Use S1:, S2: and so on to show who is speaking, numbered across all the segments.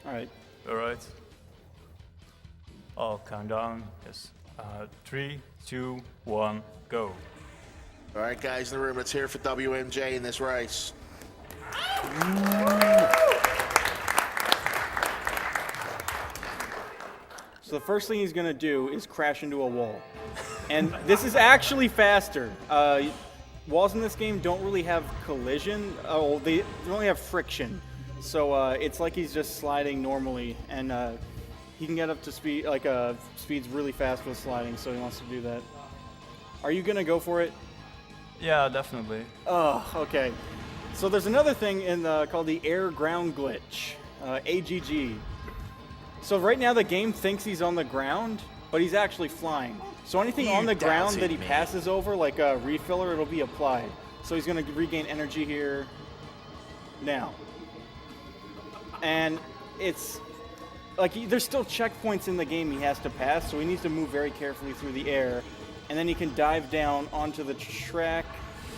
S1: All right.
S2: All right. I'll count down. Yes. 3, 2, 1, go.
S3: All right, guys in the room, let's hear it for WMJ in this race.
S1: So the first thing he's going to do is crash into a wall. And this is actually faster. Walls in this game don't really have collision. Oh, they only have friction. So it's like he's just sliding normally. And he can get up to speed, speeds really fast with sliding, so he wants to do that. Are you going to go for it?
S2: Yeah, definitely.
S1: Oh, okay. So there's another thing called the air ground glitch, AGG. So right now the game thinks he's on the ground, but he's actually flying. So anything on the ground that he passes over, like a refiller, it'll be applied. So he's going to regain energy here now. And it's like there's still checkpoints in the game he has to pass, so he needs to move very carefully through the air. And then he can dive down onto the track.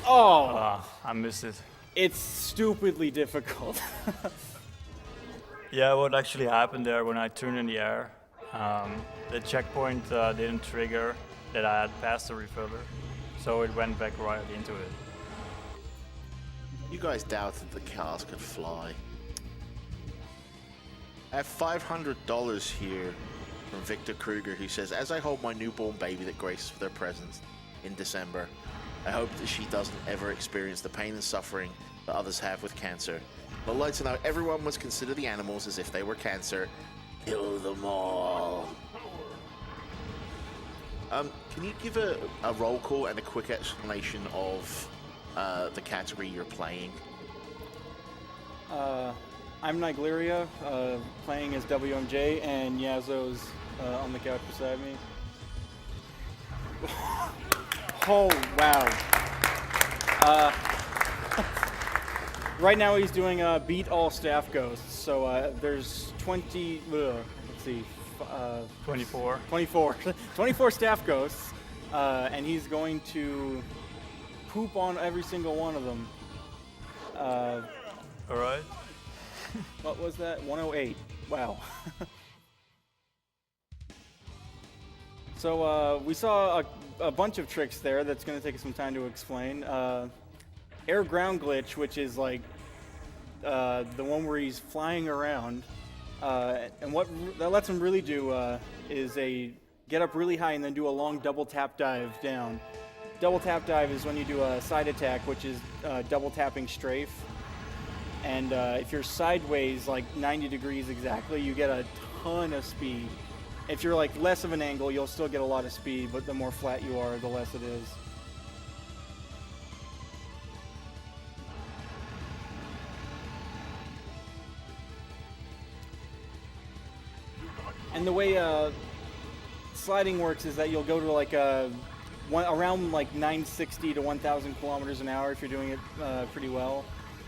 S1: Oh!
S2: I missed it.
S1: It's stupidly difficult.
S2: Yeah, what actually happened there when I turned in the air, the checkpoint didn't trigger that I had passed the refiller, so it went back right into it.
S3: You guys doubted the cars could fly. I have $500 here from Victor Kruger, who says, as I hold my newborn baby that graces with her presence in December, I hope that she doesn't ever experience the pain and suffering that others have with cancer. But I'd like to know everyone must consider the animals as if they were cancer. Kill them all. Can you give a roll call and a quick explanation of the category you're playing?
S1: I'm Nigleria, playing as WMJ, and Yazzo's on the couch beside me. Oh, wow. Right now he's doing beat all staff ghosts. So there's
S2: 24.
S1: 24 staff ghosts, and he's going to poop on every single one of them.
S2: All right.
S1: What was that? 108. Wow. So we saw a bunch of tricks there that's going to take us some time to explain. Air ground glitch, which is like the one where he's flying around. And what that lets him really do is get up really high and then do a long double tap dive down. Double tap dive is when you do a side attack, which is double tapping strafe. And if you're sideways, like 90 degrees exactly, you get a ton of speed. If you're like less of an angle, you'll still get a lot of speed, but the more flat you are, the less it is. And the way sliding works is that you'll go to like around like 960 to 1,000 kilometers an hour if you're doing it pretty well.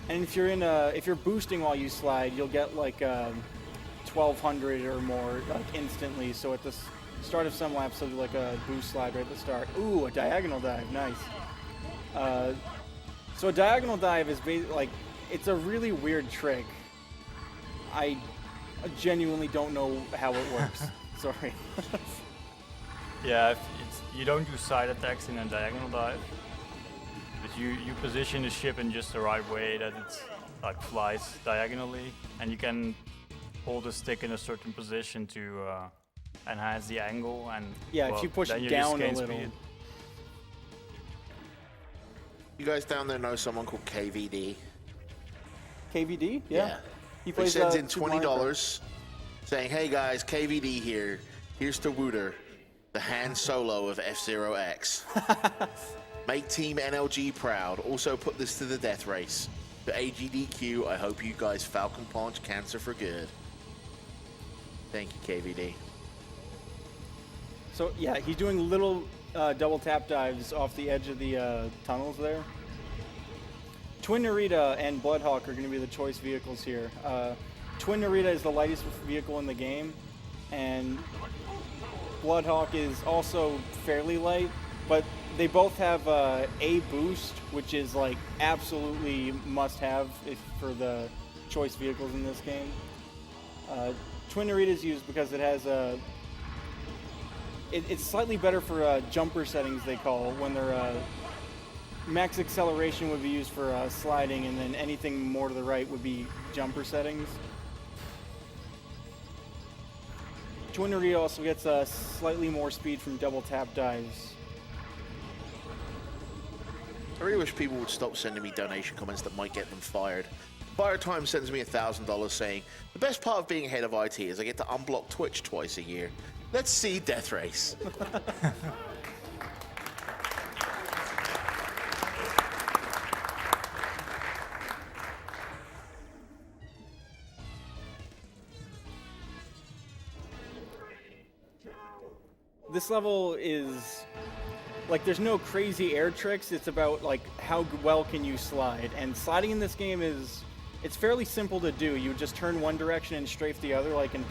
S1: And if you're boosting while you slide, you'll get like 1,200 or more like instantly. So at the start of some laps, they'll do like a boost slide right at the start. Ooh, a diagonal dive, nice. So a diagonal dive is like it's a really weird trick. I genuinely don't know how it works. Sorry.
S2: Yeah, you don't do side attacks in a diagonal dive, but you position the ship in just the right way that it like flies diagonally, and you can hold the stick in a certain position to enhance the angle. And
S1: yeah, if you push it down a little.
S2: Speed.
S3: You guys down there know someone called KVD?
S1: KVD? Yeah.
S3: He sends in $20 saying, hey guys, KVD here. Here's to Wooter, the Han Solo of F-Zero X. Make Team NLG proud. Also put this to the death race. To AGDQ, I hope you guys Falcon Punch cancer for good. Thank you, KVD.
S1: So yeah, he's doing little double tap dives off the edge of the tunnels there. Twin Narita and Bloodhawk are going to be the choice vehicles here. Twin Narita is the lightest vehicle in the game, and Bloodhawk is also fairly light, but they both have a boost, which is like absolutely must-have for the choice vehicles in this game. Twin Narita's used because it has a. It's slightly better for jumper settings, they call, when they're max acceleration would be used for sliding, and then anything more to the right would be jumper settings. Twin Narita also gets slightly more speed from double tap dives.
S3: I really wish people would stop sending me donation comments that might get them fired. Fire Time sends me $1,000 saying, the best part of being head of IT is I get to unblock Twitch twice a year. Let's see Death Race.
S1: This level is like, there's no crazy air tricks. It's about like how well can you slide, and sliding in this game it's fairly simple to do. You just turn one direction and strafe the other, like in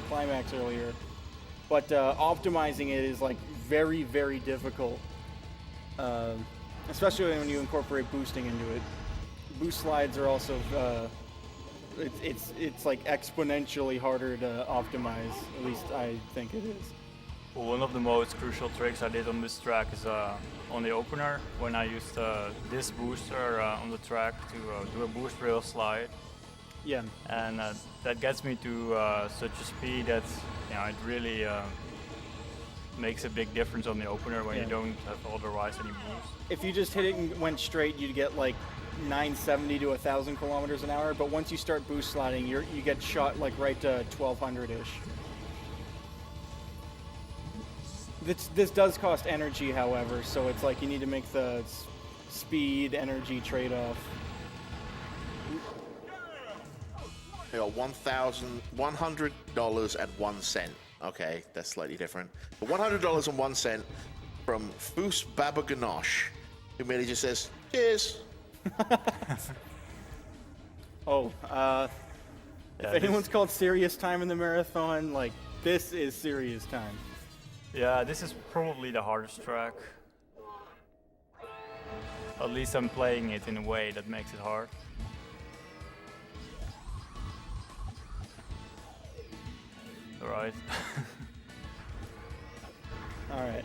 S1: Climax earlier. But optimizing it is like very, very difficult, especially when you incorporate boosting into it. Boost slides are also it's like exponentially harder to optimize. At least I think it is.
S2: Well, one of the most crucial tricks I did on this track is on the opener, when I used this booster on the track to do a boost rail slide.
S1: Yeah.
S2: And that gets me to such a speed that it really makes a big difference on the opener when you don't have otherwise any moves.
S1: If you just hit it and went straight, you'd get like 970 to 1,000 kilometers an hour. But once you start boost sliding, you get shot like right to 1,200-ish. This does cost energy, however, so it's like you need to make the speed energy trade-off.
S3: I got $1,100.01. Okay, that's slightly different. But $100.01 from Foos Baba Ganosh, who merely just says, cheers.
S1: If anyone's called serious time in the marathon, like, this is serious time.
S2: Yeah, this is probably the hardest track. At least I'm playing it in a way that makes it hard. Alright.
S1: Alright.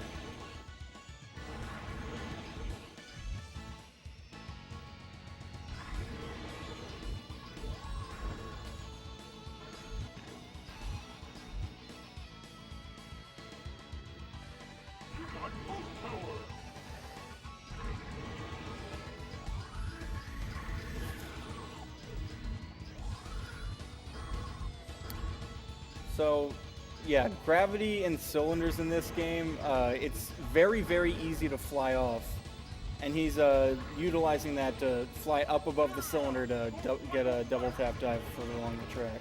S1: So, yeah, gravity and cylinders in this game, it's very, very easy to fly off. And he's utilizing that to fly up above the cylinder to get a double tap dive further along the track.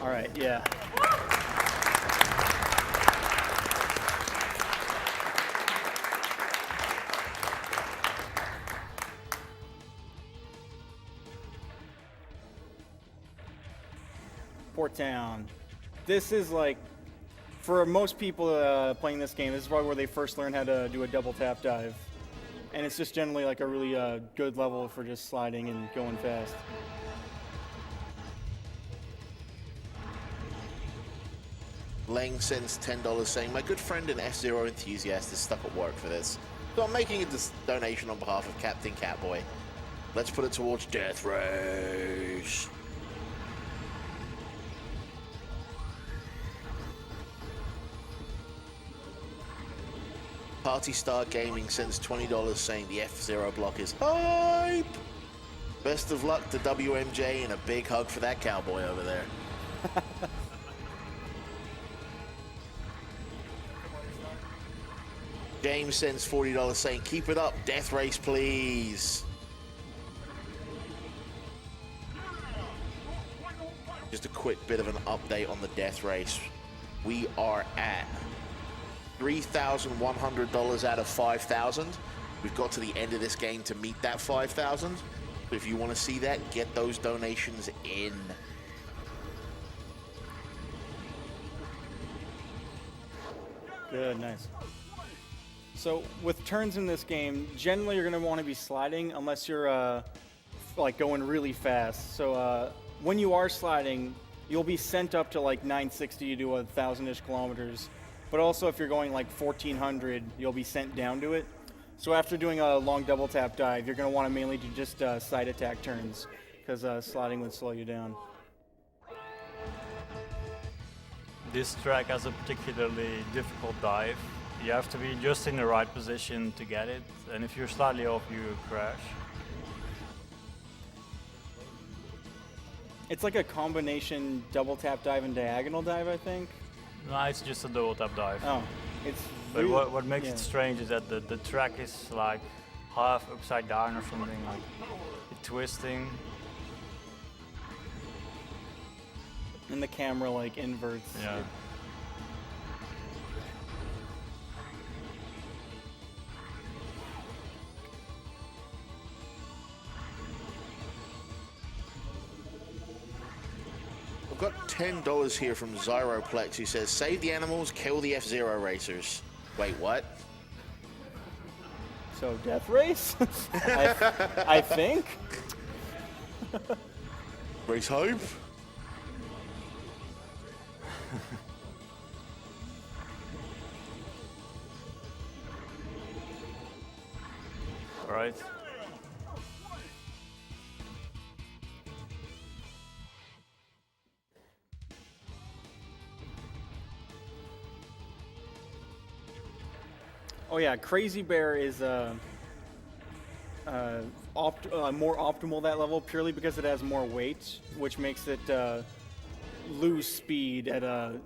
S1: All right, yeah. Port Town. This is like, for most people playing this game, this is probably where they first learn how to do a double tap dive. And it's just generally like a really good level for just sliding and going fast.
S3: Lang sends $10 saying, my good friend and F-Zero enthusiast is stuck at work for this, so I'm making a donation on behalf of Captain Catboy. Let's put it towards Death Race. Party Star Gaming sends $20 saying the F-Zero block is hype. Best of luck to WMJ and a big hug for that cowboy over there. James sends $40 saying, keep it up, Death Race, please. Just a quick bit of an update on the Death Race. We are at $3,100 out of 5,000. We've got to the end of this game to meet that 5,000. So if you want to see that, get those donations in.
S1: Good, nice. So with turns in this game, generally you're going to want to be sliding unless you're like going really fast. So when you are sliding, you'll be sent up to like 960 to 1,000-ish kilometers. But also if you're going like 1,400, you'll be sent down to it. So after doing a long double tap dive, you're going to want to mainly do just side attack turns because sliding would slow you down.
S2: This track has a particularly difficult dive. You have to be just in the right position to get it, and if you're slightly off, you crash.
S1: It's like a combination double tap dive and diagonal dive, I think.
S2: No, it's just a double tap dive.
S1: Oh, it's.
S2: But
S1: really,
S2: what makes it strange is that the track is like half upside down or something, like it's twisting.
S1: And the camera like inverts.
S2: Yeah.
S3: I've got $10 here from Zyroplex who says, save the animals, kill the F-Zero racers. Wait, what?
S1: So death race? I think.
S3: Race hope?
S2: All right.
S1: Oh yeah, Crazy Bear is more optimal that level purely because it has more weight, which makes it lose speed at a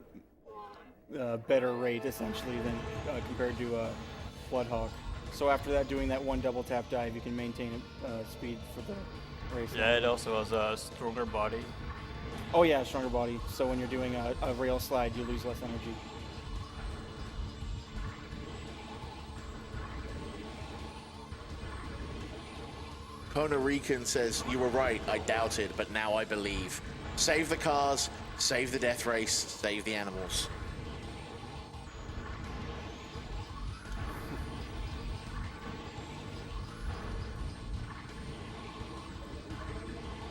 S1: better rate essentially than compared to Floodhawk. So after that, doing that one double tap dive, you can maintain speed for the race.
S2: Yeah, it also has a stronger body.
S1: Oh yeah, stronger body. So when you're doing a rail slide, you lose less energy.
S3: Kona Rican says, you were right, I doubted, but now I believe. Save the cars, save the death race, save the animals.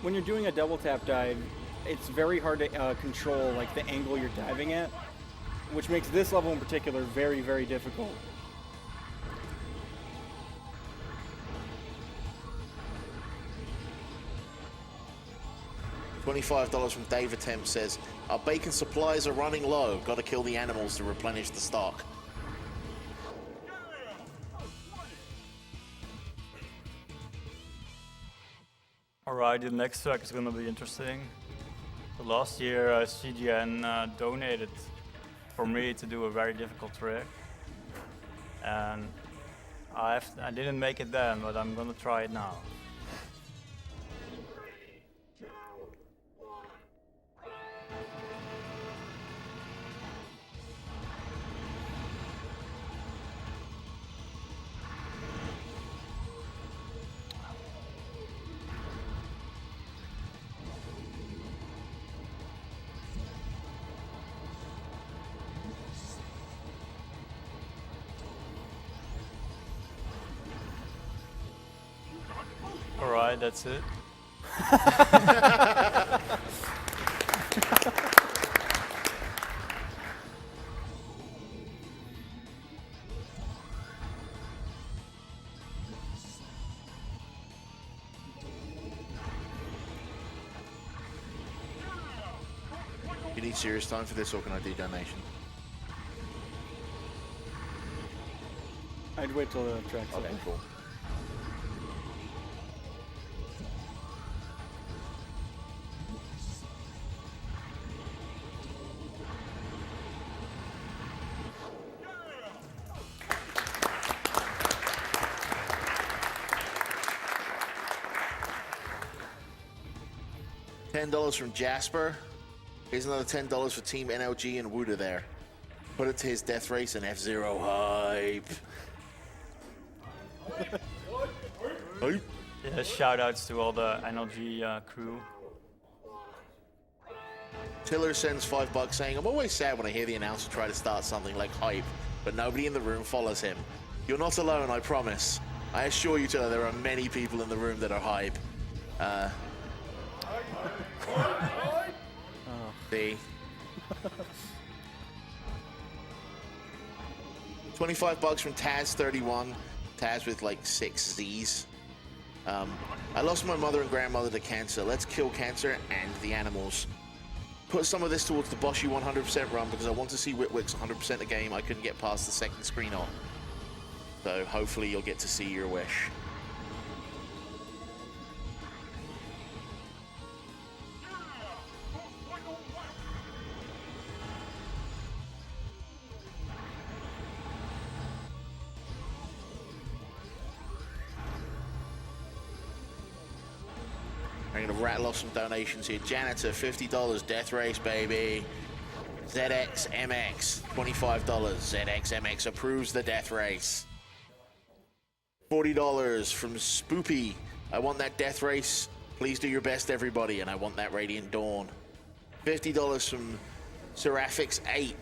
S1: When you're doing a double tap dive, it's very hard to control like the angle you're diving at, which makes this level in particular very, very difficult.
S3: $25 from Dave Attempt says, our bacon supplies are running low. Gotta kill the animals to replenish the stock.
S2: Alright, the next track is gonna be interesting. So last year, CGN donated for me to do a very difficult trick. And I didn't make it then, but I'm gonna try it now. Alright, that's it.
S3: You need serious time for this, or can I do donation?
S1: I'd wait till the track's
S3: Okay,
S1: over.
S3: cool. $10 from Jasper. Here's another $10 for Team NLG and Wooda there. Put it to his death race and F-Zero hype. Hype.
S2: Yeah, shout outs to all the NLG crew.
S3: Tiller sends $5 saying, I'm always sad when I hear the announcer try to start something like hype, but nobody in the room follows him. You're not alone, I promise. I assure you, Tiller, there are many people in the room that are hype. See? 25 bucks from Taz31. Taz with like 6 Z's. I lost my mother and grandmother to cancer. Let's kill cancer and the animals. Put some of this towards the Boshi 100% run because I want to see Witwick's 100% the game. I couldn't get past the second screen on. So hopefully you'll get to see your wish. I'm gonna rattle off some donations here. Janitor, $50, Death Race, baby. ZXMX, $25. ZXMX approves the Death Race. $40 from Spoopy. I want that Death Race. Please do your best, everybody, and I want that Radiant Dawn. $50 from Seraphix8.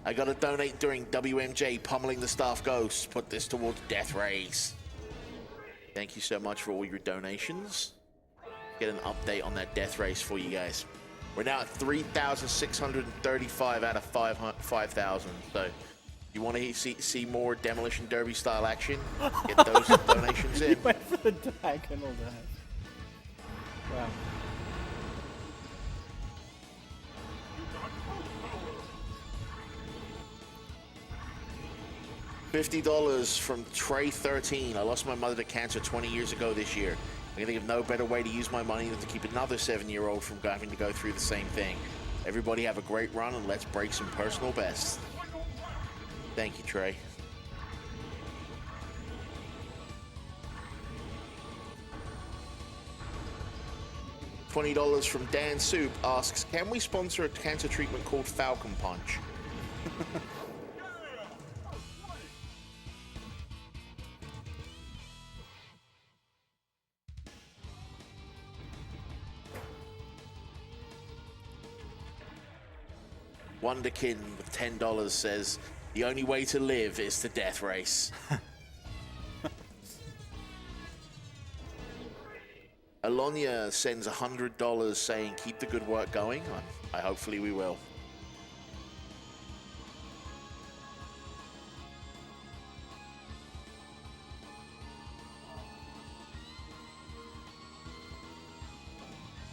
S3: I gotta donate during WMJ, pummeling the staff ghosts. Put this towards Death Race. Thank you so much for all your donations. Get an update on that Death Race for you guys. We're now at 3,635 out of 5,000. So you want to see more Demolition Derby style action? Get those donations in.
S1: You went for the diagonal dive. Wow.
S3: $50 from Trey13. I lost my mother to cancer 20 years ago this year. I can think of no better way to use my money than to keep another 7-year-old from having to go through the same thing. Everybody have a great run and let's break some personal bests. Thank you, Trey. $20 from Dan Soup asks, can we sponsor a cancer treatment called Falcon Punch? Wonderkin with $10 says, the only way to live is the Death Race. Alonia sends $100 saying, keep the good work going. Hopefully we will.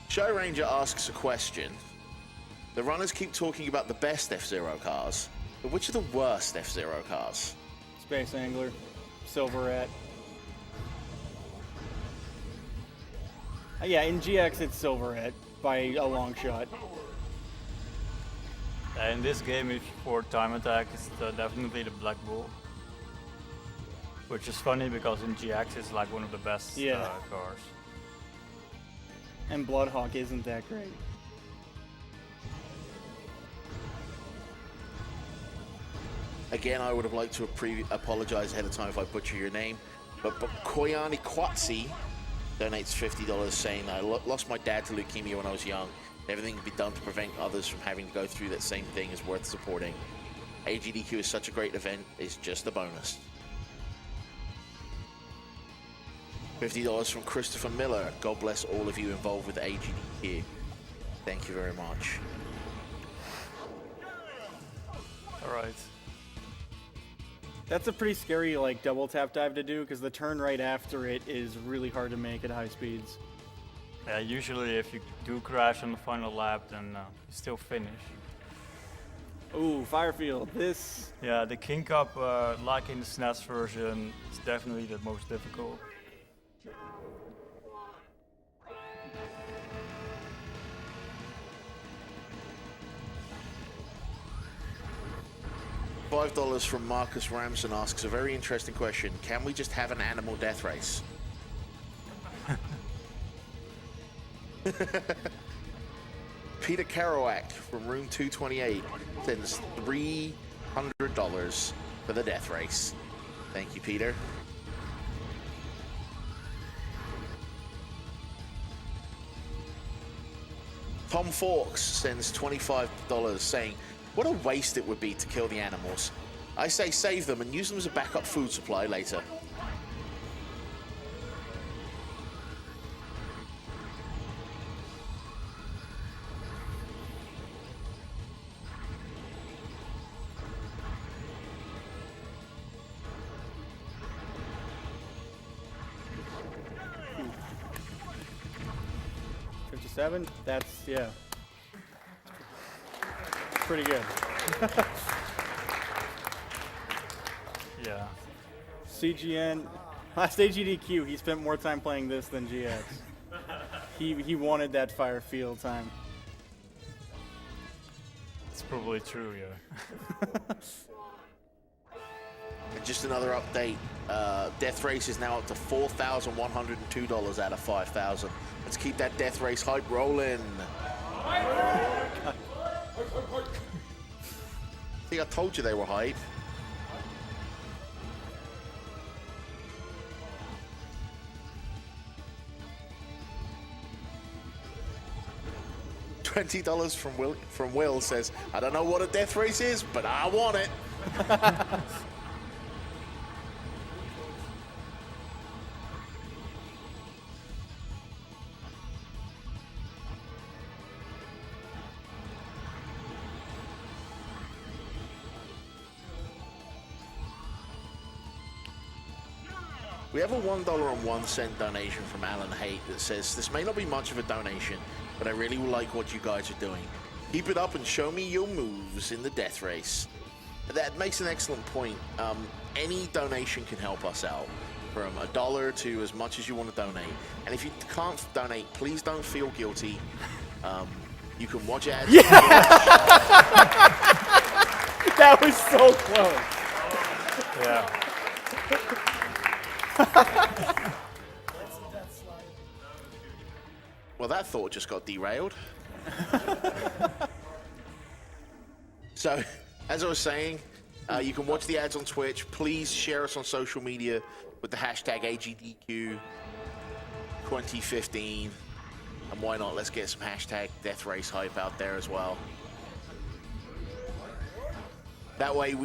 S3: Show Ranger asks a question. The runners keep talking about the best F-Zero cars, but which are the worst F-Zero cars?
S1: Space Angler, Silverette. Yeah, in GX it's Silverette by a long shot.
S2: In this game, if for time attack, it's definitely the Black Bull. Which is funny because in GX it's like one of the best cars.
S1: And Bloodhawk isn't that great.
S3: Again, I would have liked to apologize ahead of time if I butcher your name, but Koyani Kwatsi donates $50 saying, I lost my dad to leukemia when I was young. Everything can be done to prevent others from having to go through that same thing is worth supporting. AGDQ is such a great event, it's just a bonus. $50 from Christopher Miller. God bless all of you involved with AGDQ. Thank you very much.
S2: All right.
S1: That's a pretty scary like double tap dive to do because the turn right after it is really hard to make at high speeds.
S2: Yeah, usually if you do crash on the final lap, then you still finish.
S1: Ooh, Firefield, this...
S2: Yeah, the King Cup, like in the SNES version, is definitely the most difficult.
S3: $5 from Marcus Ramson asks a very interesting question. Can we just have an animal death race? Peter Kerouac from room 228 sends $300 for the death race. Thank you, Peter. Tom Forks sends $25 saying, what a waste it would be to kill the animals. I say save them and use them as a backup food supply later.
S1: That's, yeah. Pretty good.
S2: Yeah.
S1: CGN, last AGDQ, he spent more time playing this than GX. He wanted that fire field time.
S2: It's probably true, yeah.
S3: And just another update, Death Race is now up to $4,102 out of 5,000. Let's keep that Death Race hype rolling. See, I told you they were hype. $20 from Will says, I don't know what a Death Race is, but I want it. We have a $1.01 donation from Alan Haight that says, this may not be much of a donation, but I really like what you guys are doing. Keep it up and show me your moves in the Death Race. That makes an excellent point. Any donation can help us out, from $1 to as much as you want to donate. And if you can't donate, please don't feel guilty. You can watch ads.
S1: Yeah! That was so close.
S2: Yeah.
S3: Well, that thought just got derailed. So, as I was saying, you can watch the ads on Twitch. Please share us on social media with the hashtag AGDQ 2015. And why not? Let's get some hashtag Death Race hype out there as well. That way,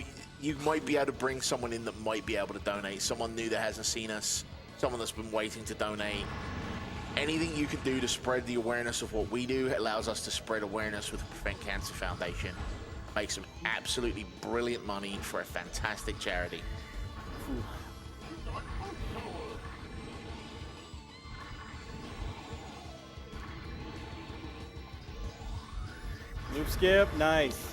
S3: you might be able to bring someone in that might be able to donate. Someone new that hasn't seen us. Someone that's been waiting to donate. Anything you can do to spread the awareness of what we do allows us to spread awareness with the Prevent Cancer Foundation. Make some absolutely brilliant money for a fantastic charity.
S1: Loop skip, nice.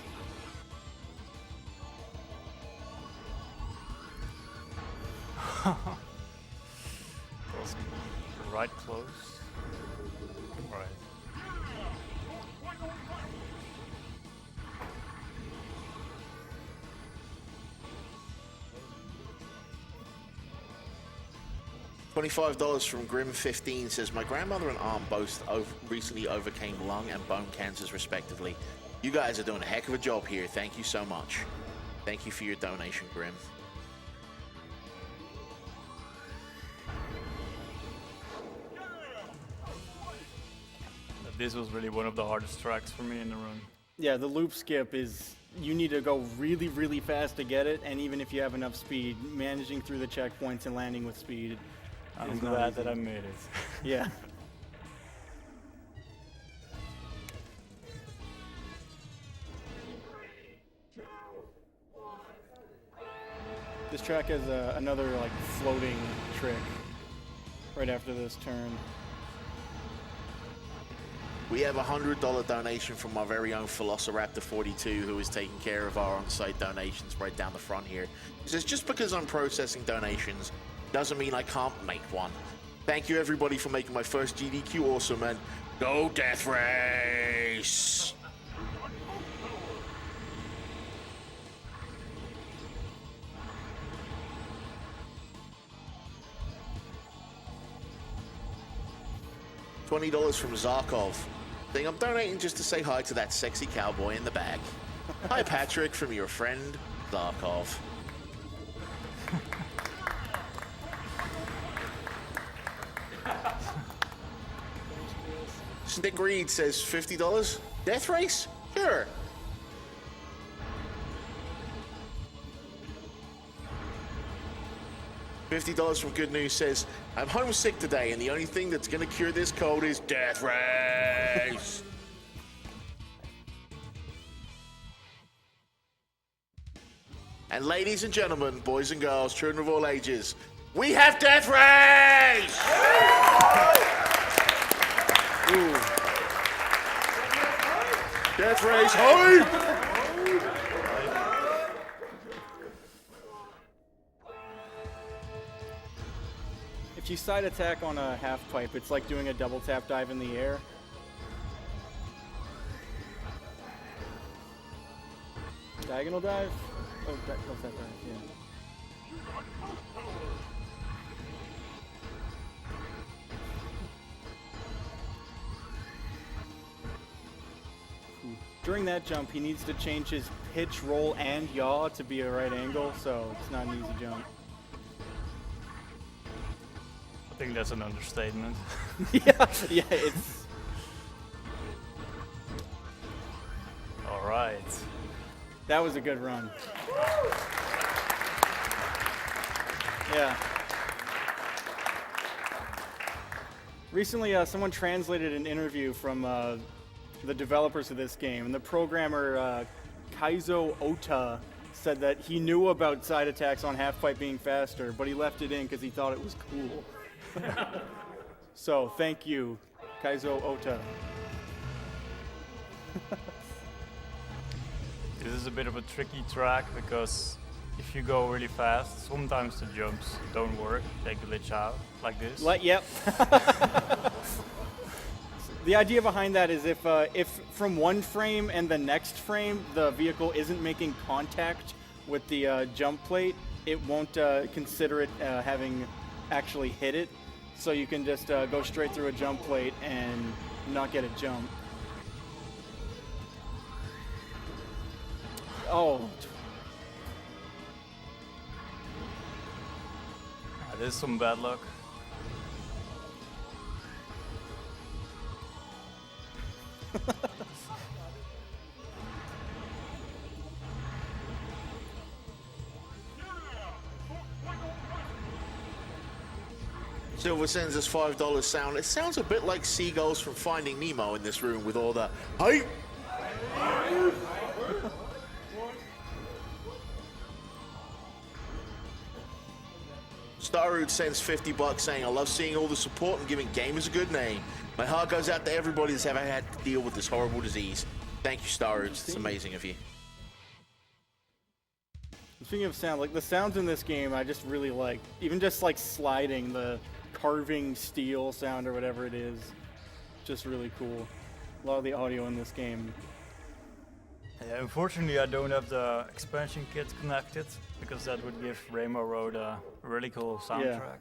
S2: Right close. Right.
S3: $25 from Grim15 says, my grandmother and aunt both recently overcame lung and bone cancers respectively. You guys are doing a heck of a job here. Thank you so much. Thank you for your donation, Grim.
S2: This was really one of the hardest tracks for me in the run.
S1: Yeah, the loop skip is, you need to go really, really fast to get it, and even if you have enough speed, managing through the checkpoints and landing with speed.
S2: I'm glad that I made it.
S1: Yeah. This track has another like floating trick right after this turn.
S3: We have a $100 donation from our very own Velociraptor42, who is taking care of our on-site donations right down the front here. He says, just because I'm processing donations doesn't mean I can't make one. Thank you, everybody, for making my first GDQ awesome, and go Death Race! $20 from Zarkov. Saying, I'm donating just to say hi to that sexy cowboy in the back. Hi, Patrick, from your friend, Zarkov. Stick Reed says $50. Death Race? Sure. $50 from Good News says, I'm homesick today, and the only thing that's going to cure this cold is Death Race. And ladies and gentlemen, boys and girls, children of all ages, we have Death Race! Death Race, hype!
S1: If you side attack on a half pipe, it's like doing a double tap dive in the air. Diagonal dive? Oh, double tap dive, yeah. During that jump, he needs to change his pitch, roll, and yaw to be a right angle, so it's not an easy jump.
S2: I think that's an understatement.
S1: yeah, it's...
S2: All right.
S1: That was a good run. Yeah. Recently, someone translated an interview from the developers of this game, and the programmer Kaizo Ota said that he knew about side attacks on half pipe being faster, but he left it in because he thought it was cool. So thank you, Kaizo Ota.
S2: This is a bit of a tricky track because if you go really fast, sometimes the jumps don't work. They glitch out like this.
S1: Yep. The idea behind that is if from one frame and the next frame the vehicle isn't making contact with the jump plate, it won't consider it having actually hit it. So you can just go straight through a jump plate and not get a jump. Oh.
S2: This is some bad luck.
S3: Silver sends us $5 sound. It sounds a bit like seagulls from Finding Nemo in this room with all the hype. Starroot sends $50 saying, I love seeing all the support and giving gamers a good name. My heart goes out to everybody that's ever had to deal with this horrible disease. Thank you, Starroot. It's amazing of you.
S1: Speaking of sound, like the sounds in this game, I just really like. Even just like sliding, the carving steel sound or whatever it is, just really cool. A lot of the audio in this game.
S2: Yeah, unfortunately, I don't have the expansion kit connected because that would give Rainbow Road a really cool soundtrack.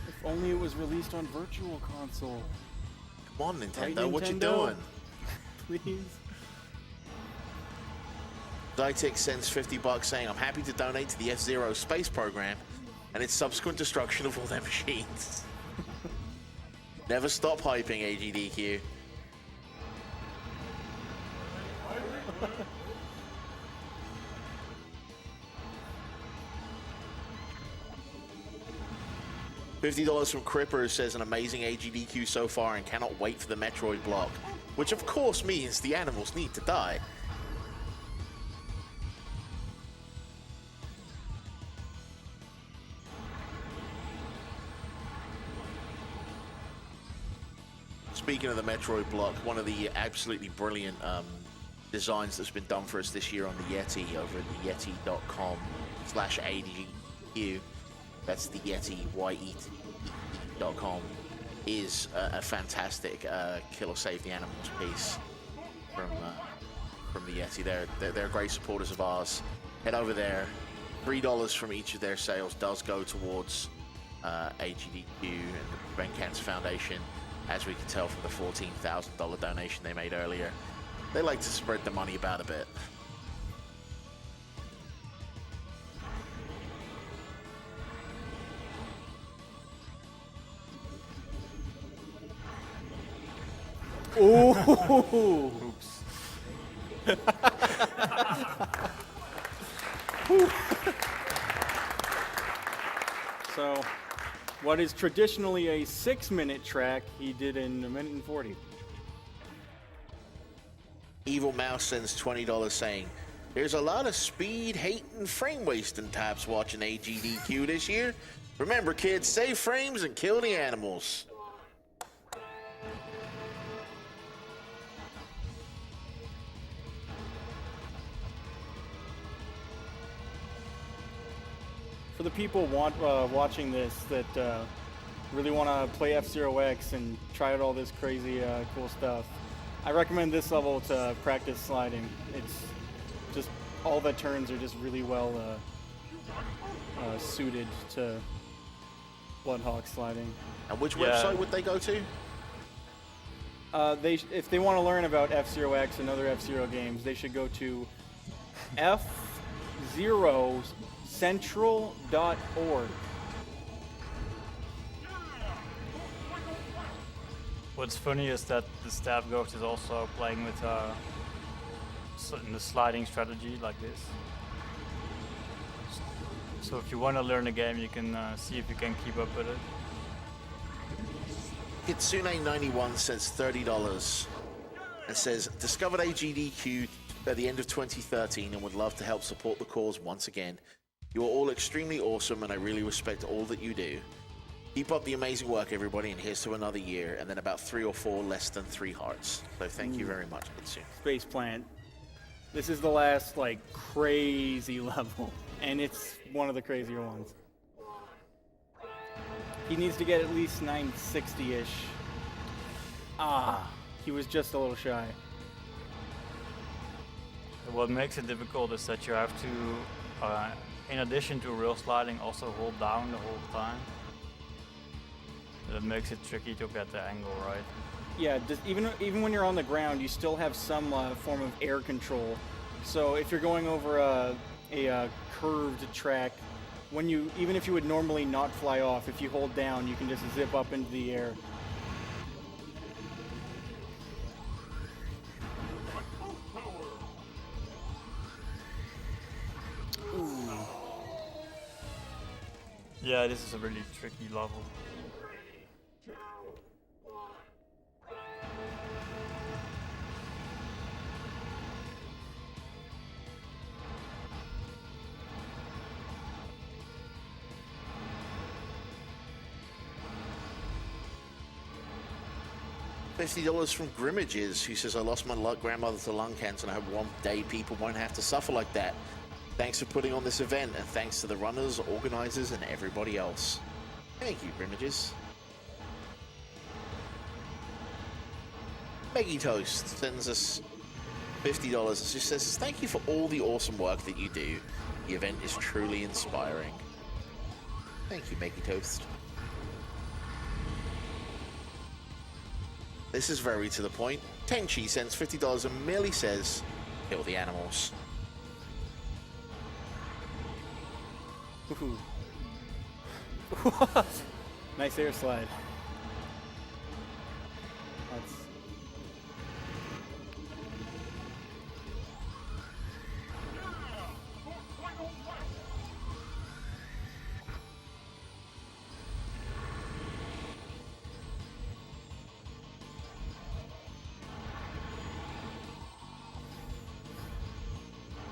S1: If only it was released on Virtual Console.
S3: Come on, Nintendo,
S1: Right,
S3: what you
S1: Nintendo?
S3: doing?
S1: Please.
S3: Zytic sends $50 saying, I'm happy to donate to the F-Zero space program and its subsequent destruction of all their machines. Never stop hyping, AGDQ. $50 from Cripper says an amazing AGDQ so far and cannot wait for the Metroid block, which of course means the animals need to die. Speaking of the Metroid block, one of the absolutely brilliant designs that's been done for us this year on the Yeti over at theyeti.com/AGDQ, that's the Yeti, YET.com, is a fantastic Kill or Save the Animals piece from the Yeti. They're great supporters of ours. Head over there. $3 from each of their sales does go towards AGDQ and the Prevent Cancer Foundation. As we can tell from the $14,000 donation they made earlier, they like to spread the money about a bit.
S1: Ooh.
S2: Oops.
S1: So, what is traditionally a 6-minute track, he did in 1:40.
S3: Evil Mouse sends $20 saying, "There's a lot of speed, hate, and frame wasting types watching AGDQ this year. Remember, kids, save frames and kill the animals."
S1: For the people watching this that really want to play F-Zero X and try out all this crazy cool stuff, I recommend this level to practice sliding. It's just all the turns are just really well suited to Bloodhawk sliding.
S3: And which
S2: Yeah.
S3: website would they go to?
S1: If they want to learn about F-Zero X and other F-Zero games, they should go to fzerocentral.org.
S2: What's funny is that the staff ghost is also playing with in the sliding strategy like this. So if you want to learn the game, you can see if you can keep up with it.
S3: Kitsune91 sends $30 and says, "Discovered AGDQ at the end of 2013 and would love to help support the cause once again. You are all extremely awesome and I really respect all that you do. Keep up the amazing work, everybody, and here's to another year." And then about 3 or 4 less than 3 hearts. So thank you very much, Kitsune.
S1: Space Plant. This is the last like crazy level, and it's one of the crazier ones. He needs to get at least 960-ish. He was just a little shy.
S2: What makes it difficult is that you have to, in addition to real sliding, also hold down the whole time. That makes it tricky to get the angle right.
S1: Yeah, even when you're on the ground, you still have some form of air control. So if you're going over a curved track, even if you would normally not fly off, if you hold down, you can just zip up into the air.
S2: Yeah, this is a really tricky level.
S3: $50 from Grimmages, who says, "I lost my grandmother to lung cancer and I hope one day people won't have to suffer like that. Thanks for putting on this event and thanks to the runners, organizers, and everybody else." Thank you, Grimmages. Meggy Toast sends us $50. She says, "Thank you for all the awesome work that you do. The event is truly inspiring." Thank you, Meggy Toast. This is very to the point. Tenchi sends $50 and merely says, "Kill the animals."
S1: Ooh. Nice air slide. That's...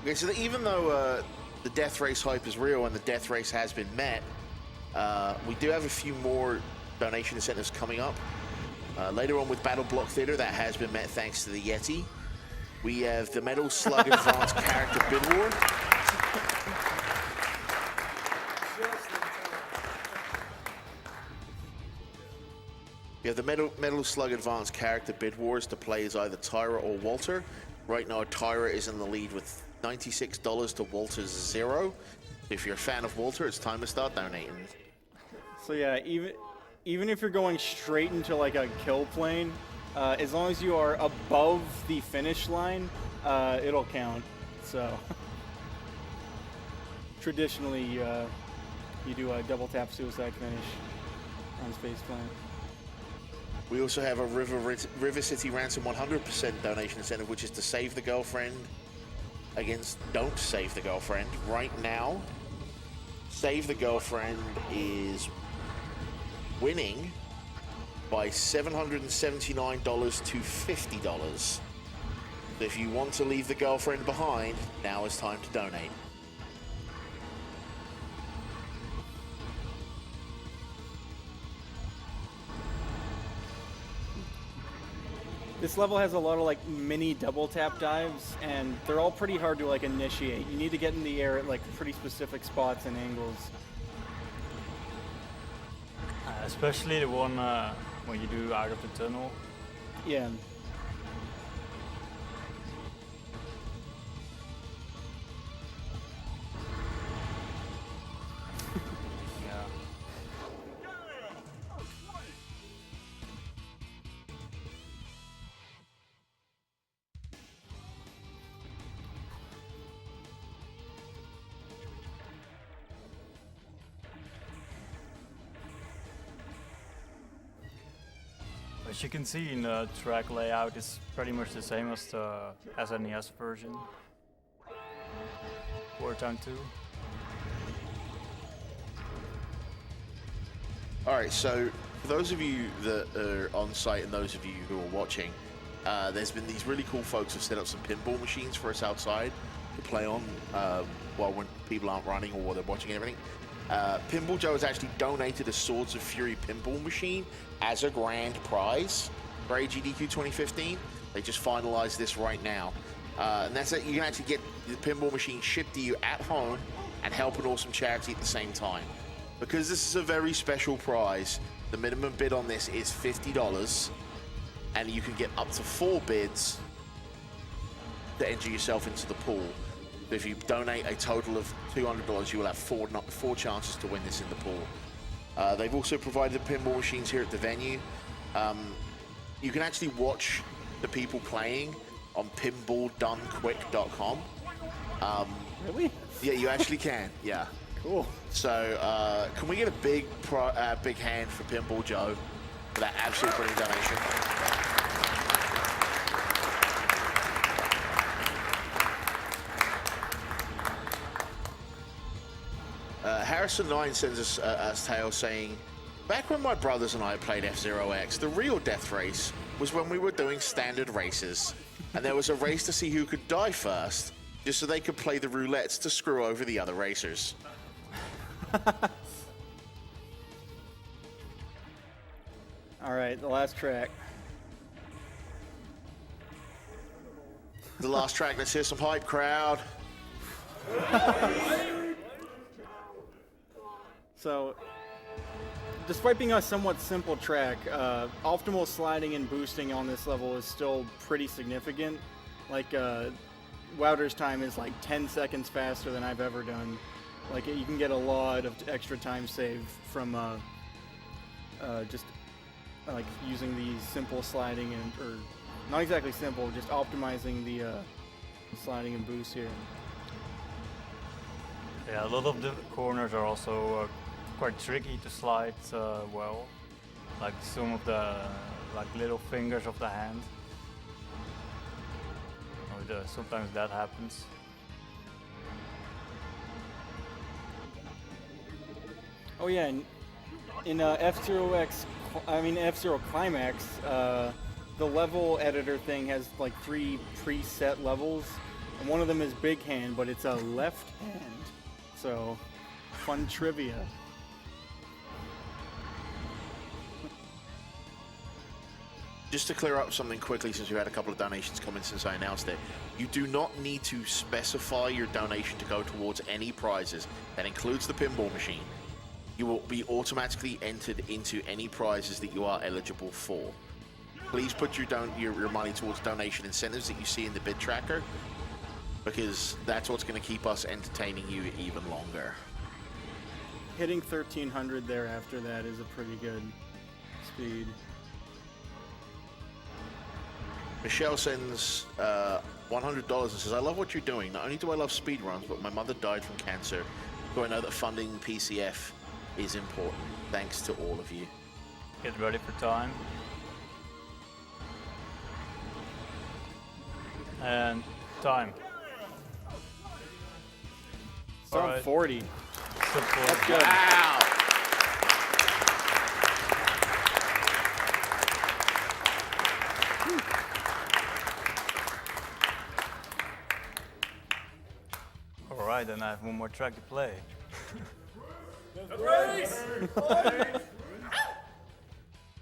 S3: Okay, so that even though the death race hype is real and the death race has been met, we do have a few more donation incentives coming up. Later on with Battle Block Theater, that has been met thanks to the Yeti. We have the Metal Slug Advanced Character Bid War. We have the Metal Slug Advanced Character Bid Wars to play as either Tyra or Walter. Right now, Tyra is in the lead with $96 to Walter's 0. If you're a fan of Walter, it's time to start donating.
S1: So yeah, even if you're going straight into like a kill plane, as long as you are above the finish line, it'll count. So traditionally, you do a double tap suicide finish on Space Plane.
S3: We also have a River City Ransom 100% donation incentive, which is to save the girlfriend against Don't Save the Girlfriend. Right now, Save the Girlfriend is winning by $779 to $50. So if you want to leave the girlfriend behind, now is time to donate.
S1: This level has a lot of like mini double tap dives, and they're all pretty hard to like initiate. You need to get in the air at like pretty specific spots and angles.
S2: Especially the one when you do out of the tunnel.
S1: Yeah.
S2: Yeah. As you can see in the track layout, it's pretty much the same as the SNES version. 4x2.
S3: All right, so for those of you that are on site and those of you who are watching, there's been these really cool folks who've set up some pinball machines for us outside to play on while when people aren't running or while they're watching and everything. Pinball Joe has actually donated a Swords of Fury pinball machine as a grand prize for AGDQ 2015. They just finalized this right now. And that's it. You can actually get the pinball machine shipped to you at home and help an awesome charity at the same time. Because this is a very special prize, the minimum bid on this is $50, and you can get up to 4 bids to enter yourself into the pool. If you donate a total of $200, you will have four chances to win this in the pool. They've also provided the pinball machines here at the venue. You can actually watch the people playing on pinballdonequick.com.
S1: Really?
S3: Yeah, you actually can. Yeah.
S1: Cool.
S3: So can we get a big hand for Pinball Joe for that absolute brilliant donation? Harrison9 sends us a tale saying, back when my brothers and I played F-Zero X, the real death race was when we were doing standard races. And there was a race to see who could die first, just so they could play the roulettes to screw over the other racers.
S1: All right, the last track.
S3: The last track, let's hear some hype, crowd.
S1: So, despite being a somewhat simple track, optimal sliding and boosting on this level is still pretty significant. Like, Wouter's time is like 10 seconds faster than I've ever done. Like, you can get a lot of extra time saved from just like using these simple sliding and, or not exactly simple, just optimizing the sliding and boost here.
S2: Yeah, a lot of the corners are also quite tricky to slide well, like some of the little fingers of the hand. Sometimes that happens.
S1: Oh yeah, in F-Zero X, I mean F-Zero Climax, the level editor thing has like 3 preset levels, and one of them is big hand, but it's a left hand. So, fun trivia.
S3: Just to clear up something quickly, since we had a couple of donations come in since I announced it, you do not need to specify your donation to go towards any prizes. That includes the pinball machine. You will be automatically entered into any prizes that you are eligible for. Please put your money towards donation incentives that you see in the bid tracker, because that's what's going to keep us entertaining you even longer.
S1: Hitting 1300 there after that is a pretty good speed.
S3: Michelle sends $100 and says, I love what you're doing. Not only do I love speedruns, but my mother died from cancer. So I know that funding PCF is important. Thanks to all of you.
S2: Get ready for time. And time.
S1: Sub
S2: Alright.
S1: 40.
S2: Sub 40.
S1: That's good.
S3: Wow.
S2: Alright, then I have one more track to play.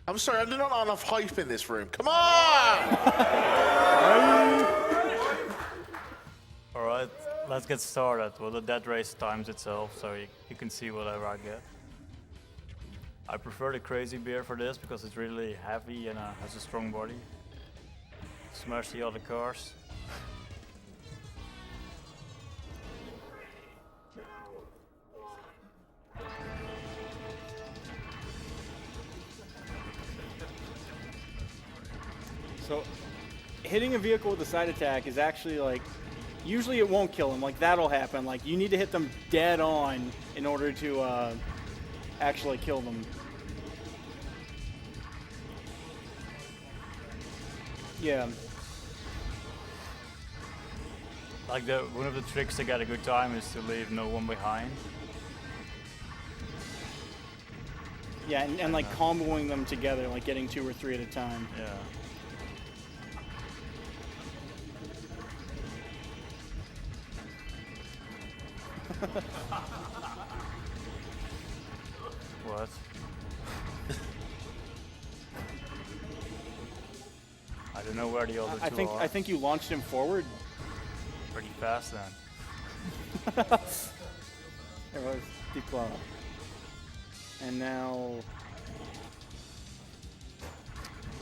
S3: I'm sorry, I do not have enough hype in this room. Come on!
S2: Alright, let's get started. Well, the dead race times itself, so you can see whatever I get. I prefer the crazy beer for this because it's really heavy and has a strong body. Smash the other cars.
S1: So, hitting a vehicle with a side attack is actually like, usually it won't kill them. Like that'll happen. Like you need to hit them dead on in order to actually kill them. Yeah.
S2: Like one of the tricks to get a good time is to leave no one behind.
S1: Yeah, and like comboing them together, like getting 2 or 3 at a time.
S2: Yeah. What? I don't know where the other two are.
S1: I think you launched him forward.
S2: Pretty fast then.
S1: There was Declaw. And now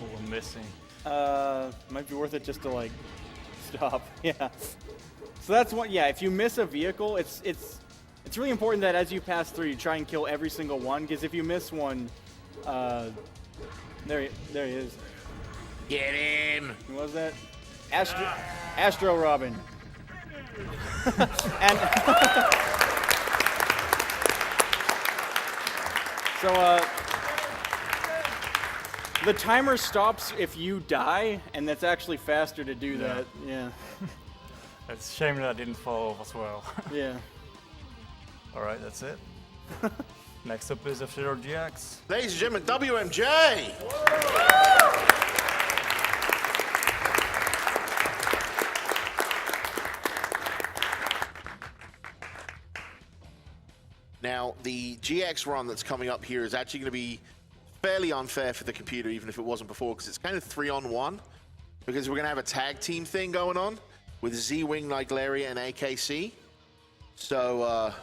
S2: Oh, I'm missing.
S1: might be worth it just to like stop. Yeah. So that's one. Yeah, if you miss a vehicle, it's really important that as you pass through, you try and kill every single one. Because if you miss one, there he is.
S3: Get him!
S1: Who was that? Astro Robin. And so the timer stops if you die, and that's actually faster to do that. Yeah.
S2: It's a shame that I didn't fall off as well.
S1: Yeah.
S2: Alright, that's it. Next up is F-Zero GX.
S3: Ladies and gentlemen, WMJ! Now, the GX run that's coming up here is actually going to be fairly unfair for the computer, even if it wasn't before, because it's kind of 3-on-1. Because we're going to have a tag team thing going on with Z-Wing, Niglaria, and AKC. So,